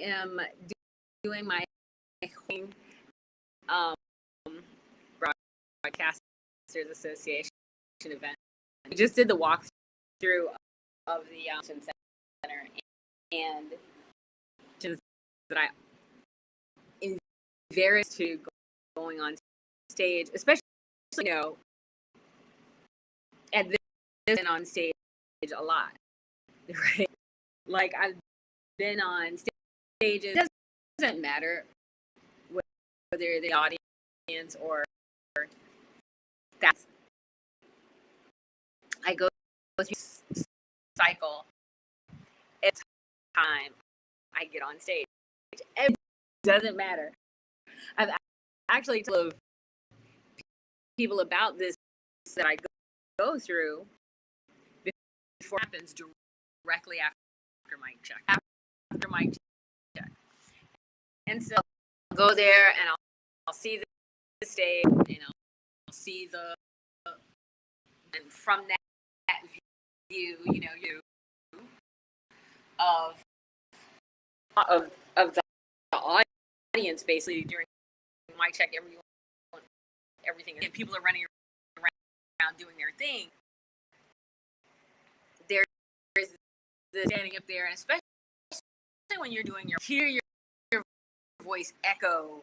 am doing my um, Broadcasters Association event. We just did the walkthrough of the center, and that I very to going on stage, especially at this been on stage a lot, right? Like I've been on stages. It doesn't matter whether the audience or that's. I go through cycle every time I get on stage. It doesn't matter. I've actually told people about this that I go through before it happens directly after mic check. After mic check. And so I'll go there and I'll see the stage, I'll see and from that view, you of the audience basically during mic check, everything, and people are running around doing their thing. There's the standing up there, and especially when you're doing hear your voice echo,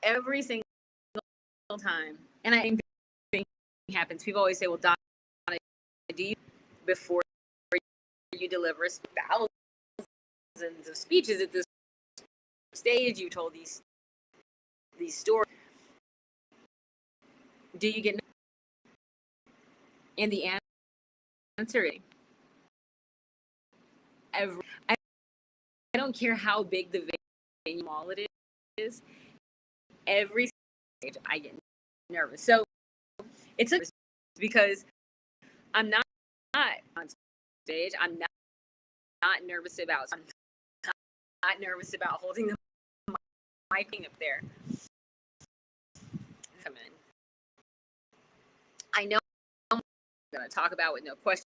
every single time. And I think happens. People always say, "Well, Donna, do you before you deliver thousands of speeches at this stage? You told these stories. Do you get?" And the answer is I don't care how big the venue, small it is. Every stage I get nervous. So it's because I'm not on stage. I'm not nervous about. I'm not nervous about holding the mic up there. Come in. I know I'm going to talk about with no questions.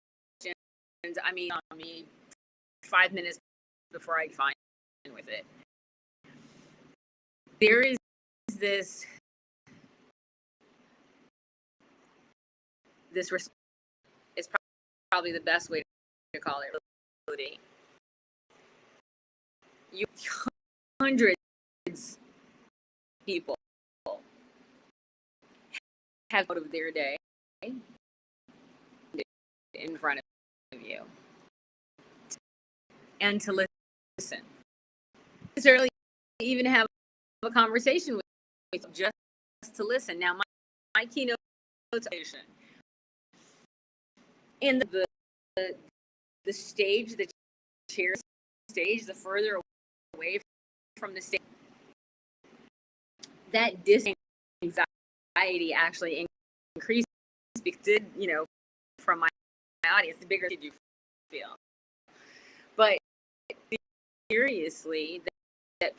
I mean, 5 minutes before I find with it. There is this is probably the best way to call it. You hundreds of people have out of their day in front of you and to listen. Necessarily even have a conversation with just to listen. Now my keynote in the stage, the chair stage, the further away from the stage, that anxiety actually increases because from my audience, the bigger you feel. But seriously, that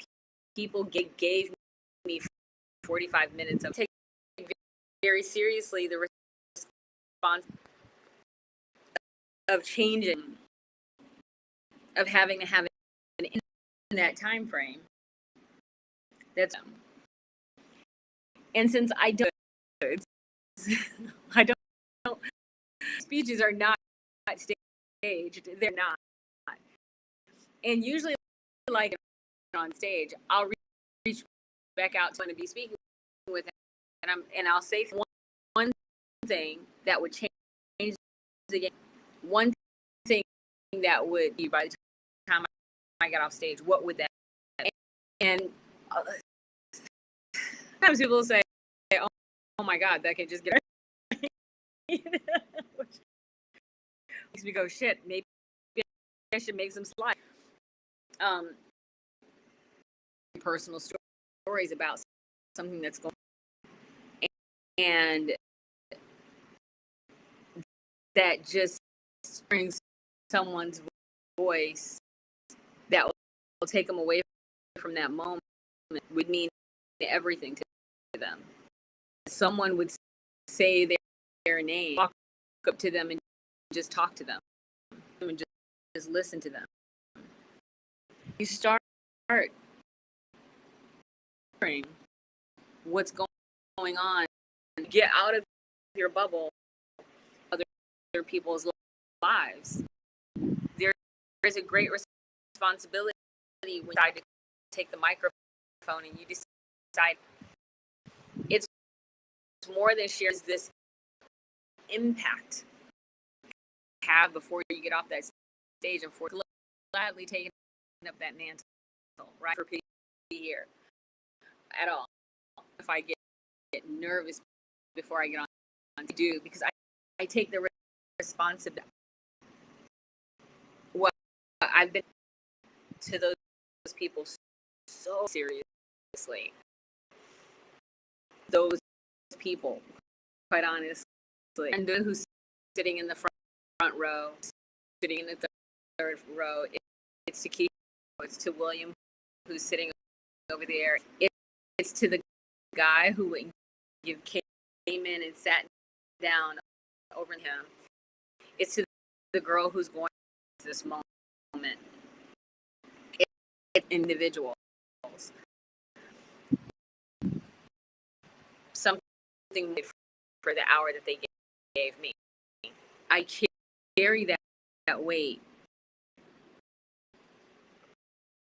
people gave me 45 minutes of taking very seriously the response of changing, of having to have an in that time frame. That's and since I don't speeches are not staged, they're not. And usually, like on stage, I'll reach back out to be speaking with him, and I'll say one thing that would change the game. One thing that would be by the time I got off stage, what would that be? And sometimes people say, oh my God, that could just get which makes me go, shit, maybe I should make some slides. Personal stories about something that's going on. And that just brings someone's voice that will take them away from that moment would mean everything to them. Someone would say their name, walk up to them and just talk to them and just listen to them. You start hearing what's going on. Get out of your bubble, other people's lives. There is a great responsibility when you decide to take the microphone and you decide it's more than shares this impact have before you get off that stage and for gladly taking up that mantle, right? For people to be here at all. If I get nervous before I get on to do, because I take the responsibility. Well, I've been to those people so seriously. Those people, quite honestly, and who's sitting in the front row, sitting in the third row, it's to Keith, it's to William, who's sitting over there. It's to the guy who came in and sat down over him. It's to the girl who's going through this moment. It's individuals. Something for the hour that they gave me. I carry that weight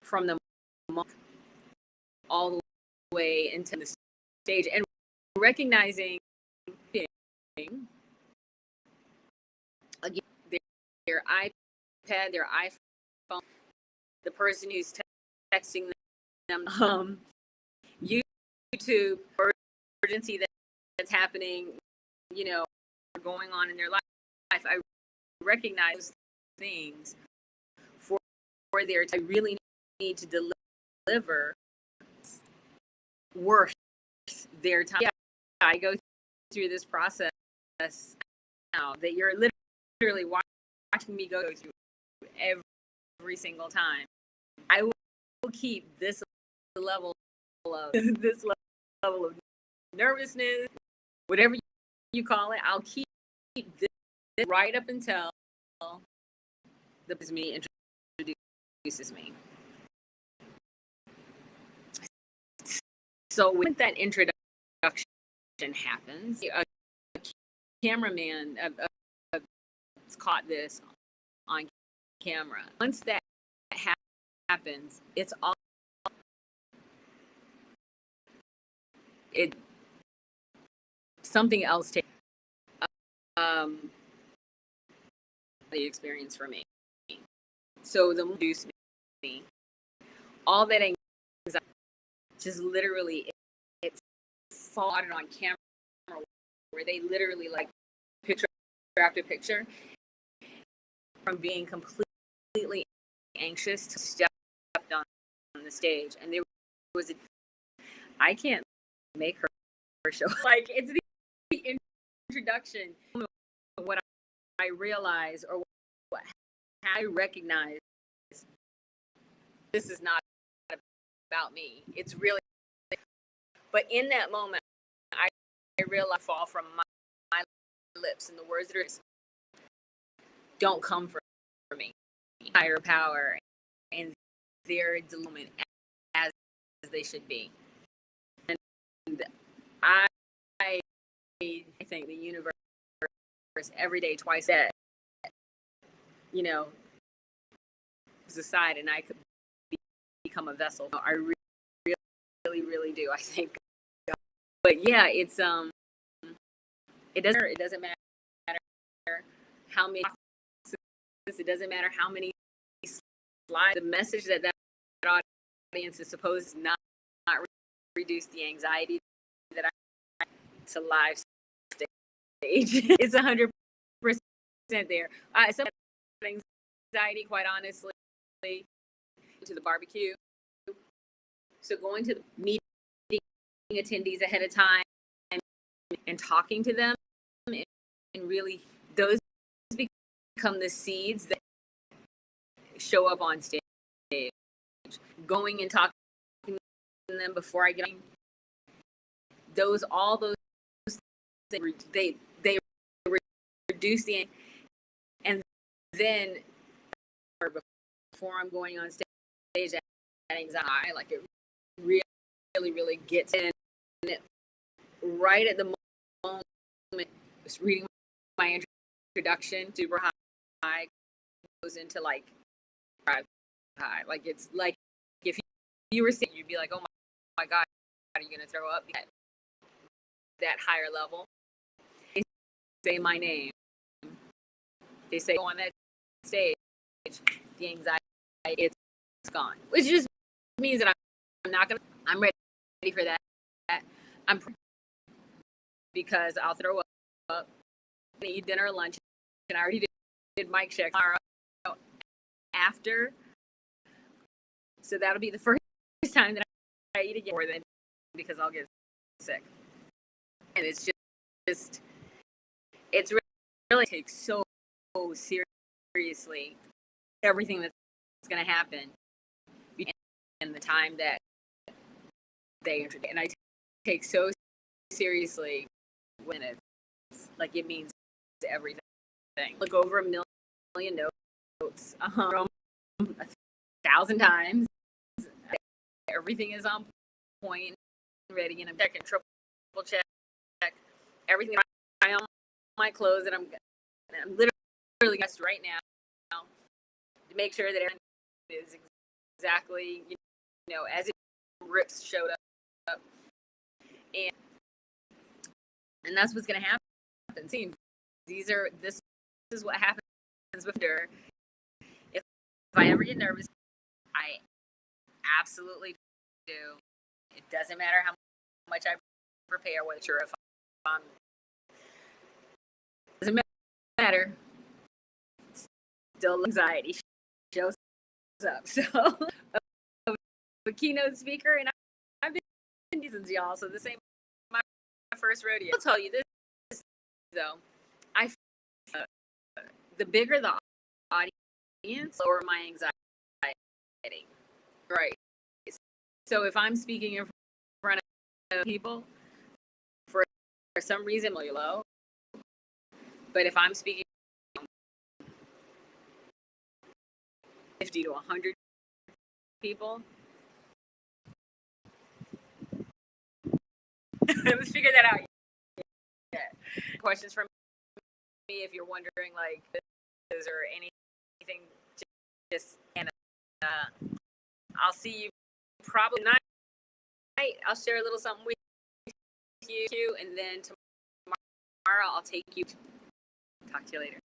from the moment all the way into the stage, and recognizing again their iPad, their iPhone, the person who's texting them, YouTube urgency that's happening, going on in their life. I recognize those things for their time. I really need to deliver worth their time. Yeah, I go through this process now that you're literally watching me go through every single time. I will keep this level of nervousness, whatever you call it. I'll keep this right up until the me introduces me. So when that introduction happens, a cameraman caught this on camera. Once that happens, it's all something else takes the experience for me. So the introduce me, all that anxiety, just literally it's spotted on camera, where they literally like picture after picture, from being completely anxious to step on the stage. And there was I can't make her show. Like, it's the introduction, what I realize, or what I recognize, this is not about me. It's really, but in that moment, I realize fall from my lips, and the words that are don't come from me. Higher power and their development as they should be. And I think the universe every day, twice a day, is aside, and I could become a vessel. I really do. I think, but yeah, it's it doesn't matter how many. It doesn't matter how many slides. The message that audience is supposed to not reduce the anxiety that I to live stage. It's 100% there. Some anxiety, quite honestly, to the barbecue. So going to the meeting attendees ahead of time and talking to them, and really those become the seeds that show up on stage. Going and talking to them before I get on, all those things, they reduce the, and then before I'm going on stage, that anxiety, like it really, really gets in right at the moment. Just reading my introduction, super high, goes into like high. Like it's like if you were seeing, you'd be like, oh my God, are you gonna throw up? That higher level. They say my name. They say go on that stage. The anxiety, it's gone, which just means that I'm not gonna. I'm ready for that. I'm because I'll throw up. I'm gonna eat dinner or lunch, and I already did mic check tomorrow after. So that'll be the first time that I eat again more than because I'll get sick. And it's just it's really takes so seriously everything that's going to happen in the time that they introduce. And I take so seriously when it's like it means everything. Look over a million notes, 1,000 times. Everything is on point, ready, and I'm checking, triple check everything. I on my clothes, and I'm literally dressed right now to make sure that everything is exactly as it rips showed up, and that's what's going to happen. See, this is what happens with her. If I ever get nervous, I absolutely do. It doesn't matter how much I prepare, whether if I'm doesn't matter. Still anxiety shows up. So a keynote speaker, and I've been using y'all. So this ain't my first rodeo. I'll tell you this though. The bigger the audience, lower my anxiety. Right. So if I'm speaking in front of people, for some reason, really low. But if I'm speaking 50 to 100 people, let's figure that out. Yeah. Questions from me if you're wondering, like, is there anything? Just and I'll see you probably tonight. I'll share a little something with you, and then tomorrow I'll take you. Talk to you later.